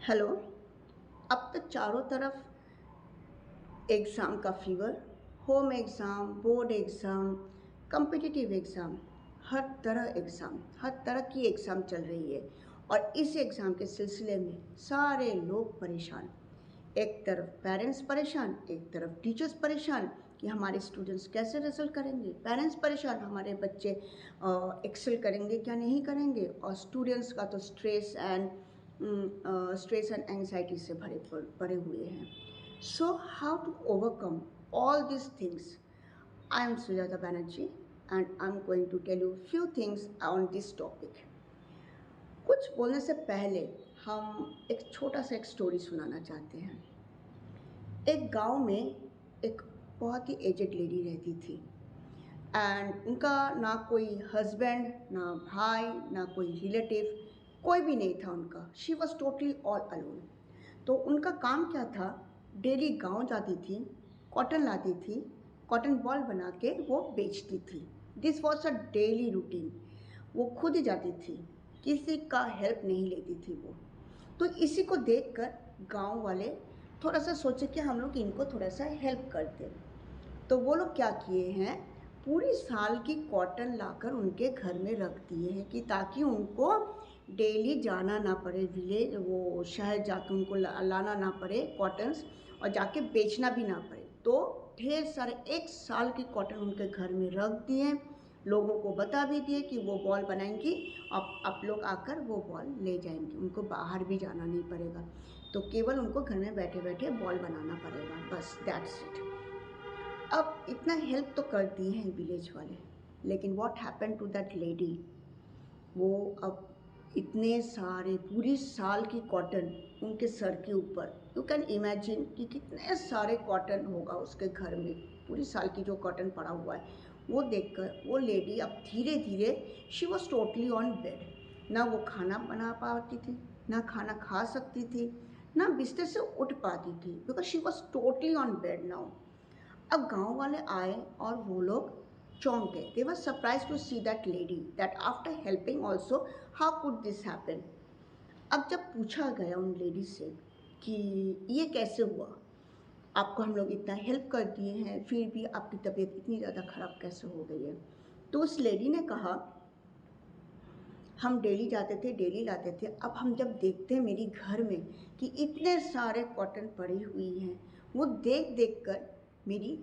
Hello. अब तो चारों तरफ एग्ज़ाम का fever. Home exam, board exam, competitive exam, हर तरह की एग्ज़ाम चल रही है। और इस एग्ज़ाम के सिलसिले में सारे लोग परेशान। एक तरफ पेरेंट्स परेशान, एक तरफ टीचर्स परेशान कि हमारे स्टूडेंट्स कैसे रिजल्ट करेंगे। पेरेंट्स परेशान, हमारे बच्चे एक्सेल करेंगे क्या नहीं करेंगे। और स्टूडेंट्स का तो स्ट्रेस एंड एंग्जाइटी से भरे हुए हैं। So, how to overcome all these things? I am Sujata Banerjee and I'm going to tell you few things on this topic. कुछ बोलने से पहले हम एक छोटा सा एक स्टोरी सुनाना चाहते हैं। एक गांव में एक बहुत ही एजेड लेडी रहती थी एंड उनका ना कोई हस्बैंड, ना भाई, ना कोई रिलेटिव, कोई भी नहीं था उनका। She was totally all alone. तो उनका काम क्या था, डेली गांव जाती थी, कॉटन लाती थी, कॉटन बॉल बना के वो बेचती थी। This was a daily routine. वो खुद ही जाती थी, किसी का हेल्प नहीं लेती थी वो। तो इसी को देखकर गांव वाले थोड़ा सा सोचे कि हम लोग इनको थोड़ा सा हेल्प करते। तो वो लोग क्या किए हैं, पूरी साल की कॉटन लाकर उनके घर में रख दिए हैं कि ताकि उनको डेली जाना ना पड़े, विलेज वो शहर जाकर उनको लाना ना पड़े कॉटन्स, और जाके बेचना भी ना पड़े। तो ढेर सारे एक साल की कॉटन उनके घर में रख दिए। लोगों को बता भी दिए कि वो बॉल बनाएंगी, आप लोग आकर वो बॉल ले जाएंगे, उनको बाहर भी जाना नहीं पड़ेगा। तो केवल उनको घर में बैठे बैठे बॉल बनाना पड़ेगा, बस दैट्स इट। अब इतना हेल्प तो कर दी हैं विलेज वाले, लेकिन what happen to that lady. वो अब इतने सारे पूरी साल की कॉटन उनके सर के ऊपर, यू कैन इमेजिन कि कितने सारे कॉटन होगा उसके घर में। पूरी साल की जो कॉटन पड़ा हुआ है वो देखकर वो लेडी अब धीरे धीरे she was totally on bed. ना वो खाना बना पाती थी, ना खाना खा सकती थी, ना बिस्तर से उठ पाती थी, because she was totally on bed now. अब गांव वाले आए और वो लोग चौंक गए। They were surprise to see that lady that after helping also how could this happen. अब जब पूछा गया उन लेडी से कि ये कैसे हुआ, आपको हम लोग इतना हेल्प कर दिए हैं फिर भी आपकी तबीयत इतनी ज़्यादा ख़राब कैसे हो गई है। तो उस लेडी ने कहा, हम डेली जाते थे, डेली लाते थे, अब हम जब देखते हैं मेरी घर में कि इतने सारे कॉटन पड़ी हुई हैं, वो देख देख कर मेरी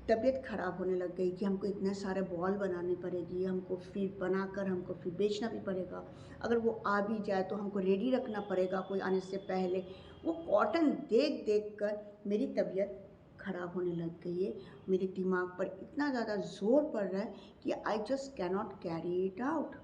तबीयत ख़राब होने लग गई कि हमको इतने सारे बॉल बनानी पड़ेगी, हमको फिर बनाकर हमको फिर बेचना भी पड़ेगा। अगर वो आ भी जाए तो हमको रेडी रखना पड़ेगा कोई आने से पहले। वो कॉटन देख देख कर मेरी तबीयत ख़राब होने लग गई है। मेरे दिमाग पर इतना ज़्यादा ज़ोर पड़ रहा है कि I just cannot carry it out.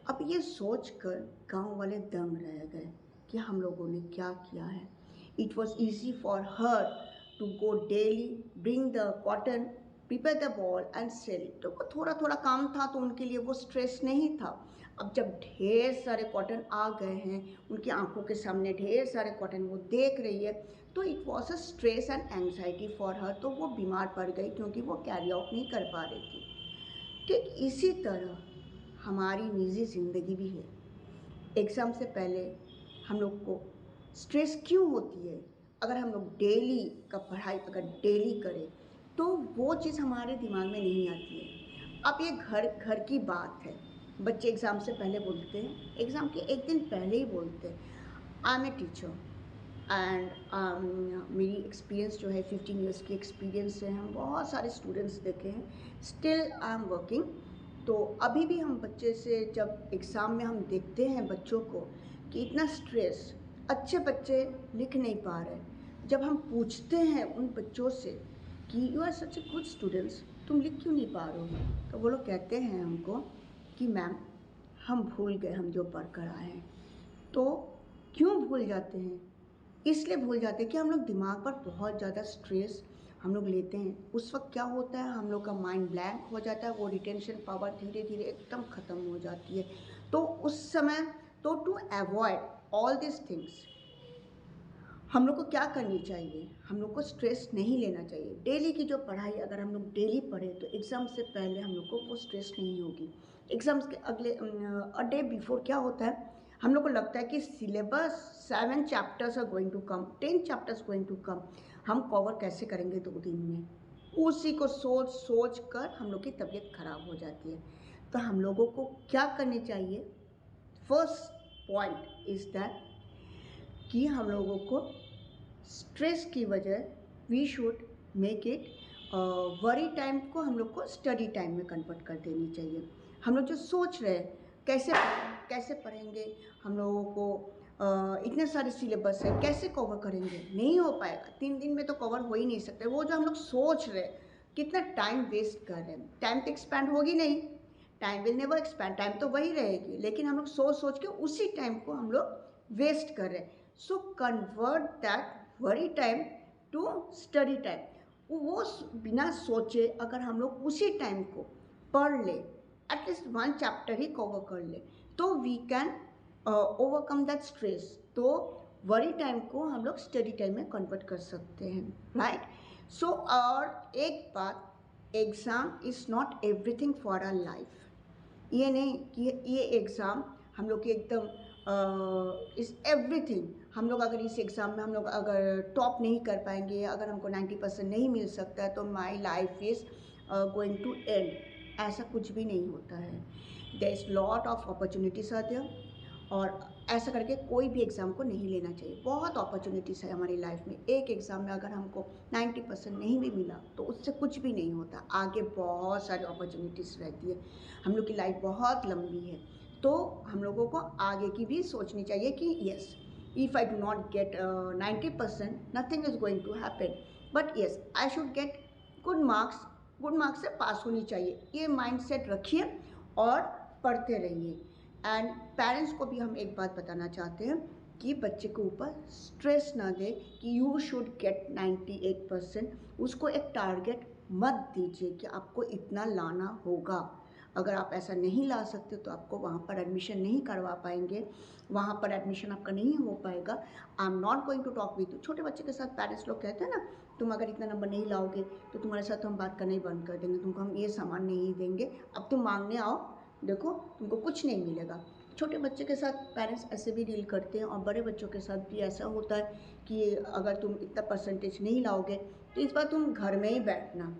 अब ये सोच कर गाँव वाले दंग रह गए कि हम लोगों ने क्या किया है। It was easy for her to go daily, bring the cotton, prepare the ball and sell it. तो वो थोड़ा थोड़ा काम था तो उनके लिए वो स्ट्रेस नहीं था। अब जब ढेर सारे कॉटन आ गए हैं उनकी आंखों के सामने, ढेर सारे कॉटन वो देख रही है, तो it was a stress and anxiety for her. तो वो बीमार पड़ गई क्योंकि वो कैरी आउट नहीं कर पा रही थी। ठीक इसी तरह हमारी निजी ज़िंदगी भी है। एग्ज़ाम से पहले हम लोग को स्ट्रेस क्यों होती है। अगर हम लोग डेली का पढ़ाई अगर डेली करें तो वो चीज़ हमारे दिमाग में नहीं आती है। अब ये घर घर की बात है। बच्चे एग्ज़ाम से पहले बोलते हैं, एग्ज़ाम के एक दिन पहले ही बोलते हैं, I am a teacher and मेरी एक्सपीरियंस जो है 15 ईयर्स की एक्सपीरियंस है, हम बहुत सारे स्टूडेंट्स देखे हैं, स्टिल आई एम वर्किंग। तो अभी भी हम बच्चे से जब एग्ज़ाम में हम देखते हैं बच्चों को कि इतना स्ट्रेस, अच्छे बच्चे लिख नहीं पा रहे, जब हम पूछते हैं उन बच्चों से कि you are such a good students, तुम लिख क्यों नहीं पा रहे हो, तो वो लोग कहते हैं हमको कि मैम हम भूल गए, हम जो पढ़ कर आए हैं। तो क्यों भूल जाते हैं, इसलिए भूल जाते हैं कि हम लोग दिमाग पर बहुत ज़्यादा स्ट्रेस हम लोग लेते हैं। उस वक्त क्या होता है, हम लोग का माइंड ब्लैंक हो जाता है, वो रिटेंशन पावर धीरे धीरे एकदम ख़त्म हो जाती है। तो उस समय तो to avoid all this things हम लोग को क्या करनी चाहिए, हम लोग को स्ट्रेस नहीं लेना चाहिए। डेली की जो पढ़ाई अगर हम लोग डेली पढ़ें तो एग्ज़ाम से पहले हम लोग को वो स्ट्रेस नहीं होगी। एग्ज़ाम्स के अगले अ डे बिफोर क्या होता है, हम लोग को लगता है कि syllabus 7 chapters are going to come, 10 chapters going to come, हम कवर कैसे करेंगे 2 दिन में। उसी को सोच सोच कर हम लोग की तबीयत खराब हो जाती है। तो हम लोगों को क्या करनी चाहिए? फर्स्ट पॉइंट इज दैट कि हम लोगों को स्ट्रेस की वजह we should make it worry time को हम लोग को स्टडी टाइम में कन्वर्ट कर देनी चाहिए। हम लोग जो सोच रहे हैं कैसे कैसे पढ़ेंगे, हम लोगों को इतने सारे सिलेबस है, कैसे कवर करेंगे, नहीं हो पाएगा। 3 दिन में तो कवर हो ही नहीं सकते। वो जो हम लोग सोच रहे हैं, कितना टाइम वेस्ट कर रहे हैं, टाइम तो एक्सपैंड होगी नहीं, time will never expand, time तो वही रहेगी, लेकिन हम लोग सोच सोच के उसी टाइम को हम लोग वेस्ट कर रहे हैं। So convert that worry time to study time. वो बिना सोचे अगर हम लोग उसी टाइम को पढ़ ले, एटलीस्ट 1 चैप्टर ही कवर कर ले, तो we can overcome that stress. तो वरी टाइम को हम लोग स्टडी टाइम में कन्वर्ट कर सकते हैं, राइट। सो और एक बात, exam is not everything for our life. ये नहीं कि ये एग्ज़ाम हम लोग की एकदम इज़ एवरीथिंग। हम लोग अगर इस एग्ज़ाम में हम लोग अगर टॉप नहीं कर पाएंगे, अगर हमको 90% नहीं मिल सकता है, तो my life is going to end. ऐसा कुछ भी नहीं होता है। There is lot of opportunities are there, और ऐसा करके कोई भी एग्ज़ाम को नहीं लेना चाहिए। बहुत अपॉर्चुनिटीज़ है हमारी लाइफ में। एक एग्ज़ाम में अगर हमको 90% नहीं भी मिला तो उससे कुछ भी नहीं होता, आगे बहुत सारी अपॉर्चुनिटीज़ रहती है। हम लोग की लाइफ बहुत लंबी है, तो हम लोगों को आगे की भी सोचनी चाहिए कि yes, if I do not get 90%, nothing is going to happen, but yes I should get good marks. Good marks से पास होनी चाहिए, ये माइंडसेट रखिए और पढ़ते रहिए। एंड पेरेंट्स को भी हम एक बात बताना चाहते हैं कि बच्चे के ऊपर स्ट्रेस ना दे कि यू शुड गेट 98%। उसको एक टारगेट मत दीजिए कि आपको इतना लाना होगा। अगर आप ऐसा नहीं ला सकते तो आपको वहाँ पर एडमिशन नहीं करवा पाएंगे, वहाँ पर एडमिशन आपका नहीं हो पाएगा। I am not going to talk with you. छोटे बच्चे के साथ पेरेंट्स लोग कहते हैं ना, तुम अगर इतना नंबर नहीं लाओगे तो तुम्हारे साथ हम बात करना ही बंद कर देंगे, तुमको हम ये सामान नहीं देंगे, अब तुम मांगने आओ, देखो तुमको कुछ नहीं मिलेगा। छोटे बच्चे के साथ पेरेंट्स ऐसे भी डील करते हैं, और बड़े बच्चों के साथ भी ऐसा होता है कि अगर तुम इतना परसेंटेज नहीं लाओगे तो इस बार तुम घर में ही बैठना,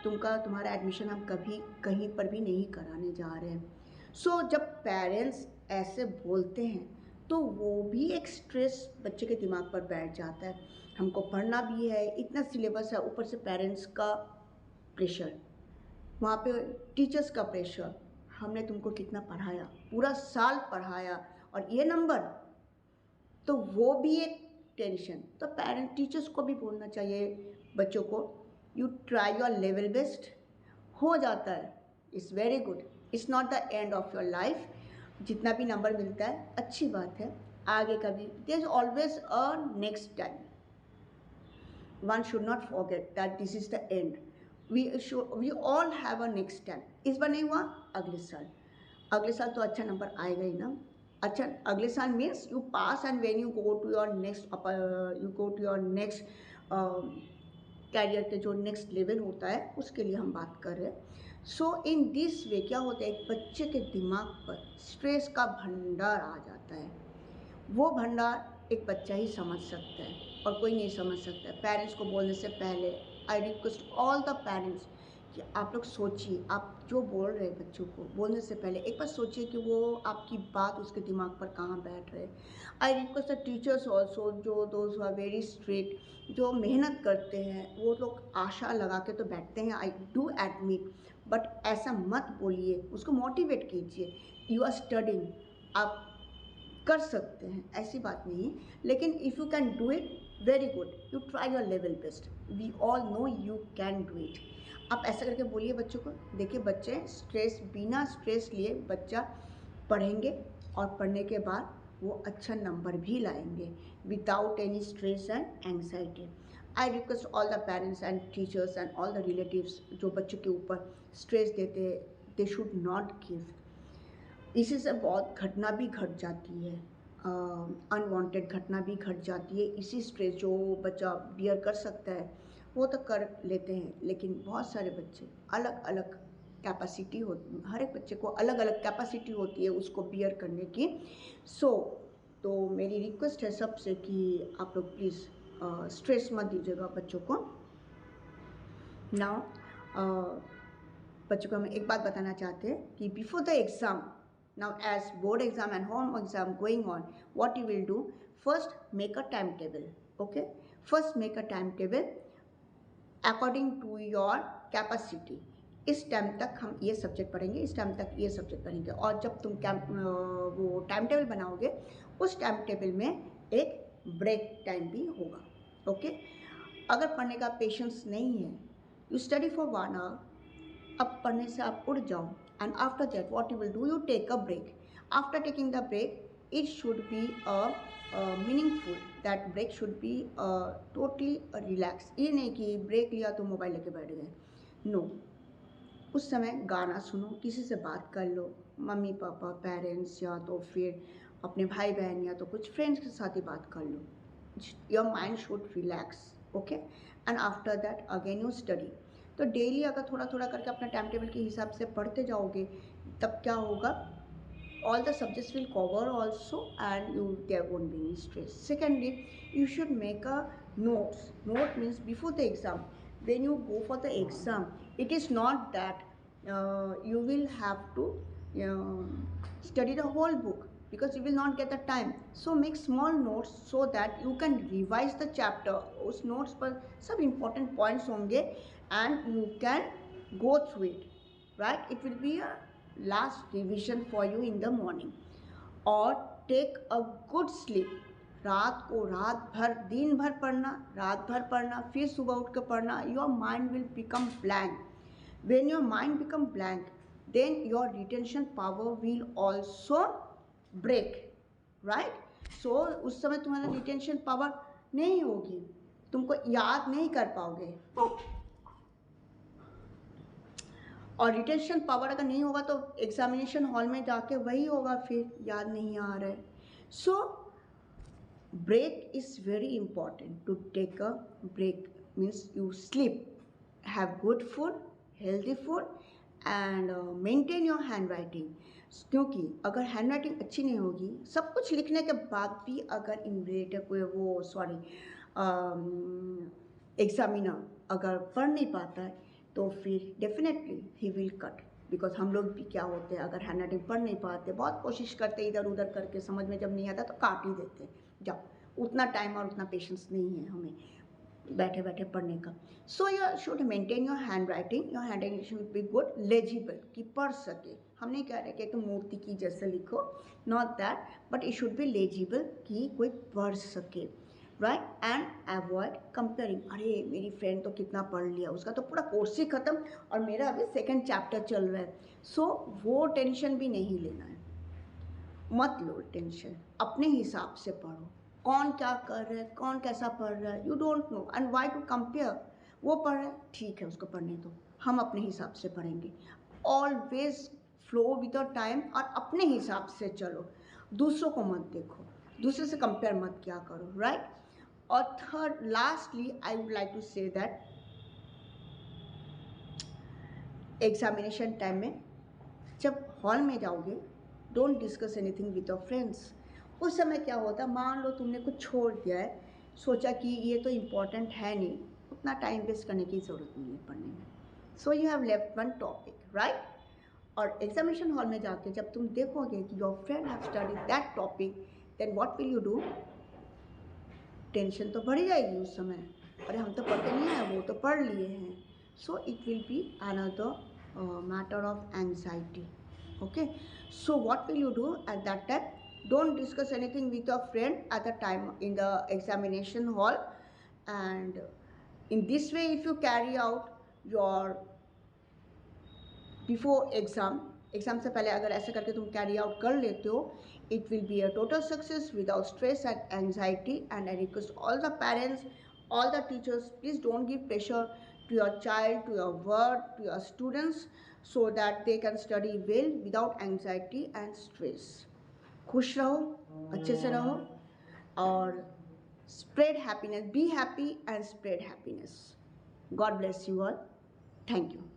तुम्हारा एडमिशन हम कभी कहीं पर भी नहीं कराने जा रहे हैं। सो जब पेरेंट्स ऐसे बोलते हैं तो वो भी एक स्ट्रेस बच्चे के दिमाग पर बैठ जाता है। हमको पढ़ना भी है, इतना सिलेबस है, ऊपर से पेरेंट्स का प्रेशर, वहाँ पे टीचर्स का प्रेशर, हमने तुमको कितना पढ़ाया, पूरा साल पढ़ाया और ये नंबर, तो वो भी एक टेंशन। तो पेरेंट टीचर्स को भी बोलना चाहिए बच्चों को, you try your level best, हो जाता है, it's very good, it's not the end of your life. जितना भी नंबर मिलता है अच्छी बात है, आगे का भी there is always a next time. One should not forget that this is the end. We all have a next time. इस बार नहीं हुआ, अगले साल, अगले साल तो अच्छा नंबर आएगा ही ना। अच्छा, अगले साल means you pass and when you go to your next career के जो नेक्स्ट लेवल होता है उसके लिए हम बात कर रहे हैं। सो इन दिस वे क्या होता है, एक बच्चे के दिमाग पर स्ट्रेस का भंडार आ जाता है। वो भंडार एक बच्चा ही समझ सकता है और कोई नहीं समझ सकता है। पेरेंट्स को बोलने से पहले I request all the parents कि आप लोग सोचिए, आप जो बोल रहे हैं बच्चों को बोलने से पहले एक बार सोचिए कि वो आपकी बात उसके दिमाग पर कहाँ बैठ रहे। I request the teachers also, जो दोज आर वेरी स्ट्रिक्ट, जो मेहनत करते हैं, वो लोग आशा लगा के तो बैठते हैं, आई डू एडमिट, बट ऐसा मत बोलिए, उसको मोटिवेट कीजिए, यू आर स्टडिंग, आप कर सकते हैं, ऐसी बात नहीं। लेकिन if you can do it, very good, you try your level best, we all know you can do it. आप ऐसा करके बोलिए बच्चों को। देखिए बच्चे बिना स्ट्रेस लिए बच्चा पढ़ेंगे और पढ़ने के बाद वो अच्छा नंबर भी लाएंगे without any stress and anxiety. I request all the parents and teachers and all the relatives जो बच्चों के ऊपर स्ट्रेस देते हैं, दे शुड नॉट गिव। इसी से बहुत घटना भी घट जाती है, अनवांटेड घटना भी घट जाती है। इसी स्ट्रेस जो बच्चा बियर कर सकता है वो तो कर लेते हैं, लेकिन बहुत सारे बच्चे अलग अलग कैपेसिटी हो, हर एक बच्चे को अलग अलग कैपेसिटी होती है उसको बियर करने की। तो मेरी रिक्वेस्ट है सबसे कि आप लोग प्लीज़ स्ट्रेस मत दीजिएगा बच्चों को। नाउ बच्चों को हम एक बात बताना चाहते हैं कि before the exam, now as board exam and home exam going on, what you will do, first make a timetable. Okay, first make a timetable according to your capacity. इस टाइम तक हम ये सब्जेक्ट पढ़ेंगे, इस time तक ये subject पढ़ेंगे, और जब तुम वो टाइम टेबल बनाओगे उस टाइम टेबल में एक ब्रेक टाइम भी होगा। ओके, अगर पढ़ने का पेशेंस नहीं है, यू स्टडी फॉर 1 आवर, अब पढ़ने से आप उठ जाओ, and after that what you will do, you take a break. After taking the break, it should be meaningful, that break should be totally relaxed. ये नहीं कि ब्रेक लिया तो मोबाइल लेके बैठ गए, नो। उस समय गाना सुनो, किसी से बात कर लो, मम्मी पापा पेरेंट्स, या तो फिर अपने भाई बहन, या तो कुछ फ्रेंड्स के साथ ही बात कर लो। Your mind should relax. Okay, and after that again you study. तो डेली अगर थोड़ा थोड़ा करके अपना टाइम टेबल के हिसाब से पढ़ते जाओगे, तब क्या होगा, all the subjects will cover also and you there won't be any stress. Secondly, you should make a notes. Note means before the exam, when you go for the exam, it is not that you will have to study the whole book, because you will not get the time. So make small notes so that you can revise the chapter. उस notes पर सब important points होंगे and you can go through it, right? It will be a last revision for you in the morning. और take a good sleep. रात को रात भर, दिन भर पढ़ना, रात भर पढ़ना, फिर सुबह उठ कर पढ़ना। Your mind will become blank. When your mind become blank, then your retention power will also break, right? So उस समय तुम्हारा रिटेंशन पावर नहीं होगी, तुमको याद नहीं कर पाओगे, और रिटेंशन पावर अगर नहीं होगा तो एग्जामिनेशन हॉल में जाके वही होगा, फिर याद नहीं आ रहा है। सो break is very important. To take a break means you sleep, have good food, healthy food, and maintain your handwriting. क्योंकि अगर हैंडराइटिंग अच्छी नहीं होगी, सब कुछ लिखने के बाद भी अगर इन्विजिलेटर को वो एग्जामिनर अगर पढ़ नहीं पाता है, तो फिर definitely he will cut. Because हम लोग भी क्या होते हैं, अगर हैंडराइटिंग पढ़ नहीं पाते, बहुत कोशिश करते इधर उधर करके, समझ में जब नहीं आता तो काट ही देते। जब उतना टाइम और उतना पेशेंस नहीं है हमें बैठे बैठे पढ़ने का। So you should maintain your hand writing. Your hand writing should be good, legible, कि पढ़ सके। हम नहीं कह रहे कि तुम मूर्ति की जैसे लिखो, not that, but it should be legible, कि कोई पढ़ सके, राइट? And avoid comparing. अरे मेरी फ्रेंड तो कितना पढ़ लिया, उसका तो पूरा कोर्स ही खत्म और मेरा अभी 2nd चैप्टर चल रहा है। सो वो टेंशन भी नहीं लेना है, मत लो टेंशन, अपने हिसाब से पढ़ो। कौन क्या कर रहा है, कौन कैसा पढ़ रहा है, you don't know, and why to compare. वो पढ़ रहा है, ठीक है, उसको पढ़ने दो, हम अपने हिसाब से पढ़ेंगे। Always flow with the time, और अपने हिसाब से चलो, दूसरों को मत देखो, दूसरे से कंपेयर मत क्या करो, राइट? और third, lastly I would like to say that examination time में जब हॉल में जाओगे, don't discuss anything with your friends. उस समय क्या होता है, मान लो तुमने कुछ छोड़ दिया है, सोचा कि ये तो इम्पॉर्टेंट है नहीं, उतना टाइम वेस्ट करने की ज़रूरत नहीं है पढ़ने में। So you have left one topic, right? और एग्जामिनेशन हॉल में जाके जब तुम देखोगे कि your friend have studied that topic, then what will you do? Tension तो बढ़ जाएगी उस समय, अरे हम तो पढ़ते नहीं हैं, वो तो पढ़ लिए हैं। So it will be another matter of anxiety. Okay, so what will you do at that time? Don't discuss anything with your friend at the time in the examination hall, and in this way if you carry out your before exam से पहले अगर ऐसे करके तुम carry out कर लेते हो, it will be a total success without stress and anxiety. And I request all the parents, all the teachers, please don't give pressure to your child, to your work, to your students, so that they can study well without anxiety and stress. खुश रहो, अच्छे से रहो, और spread happiness, be happy and spread happiness. God bless you all. Thank you.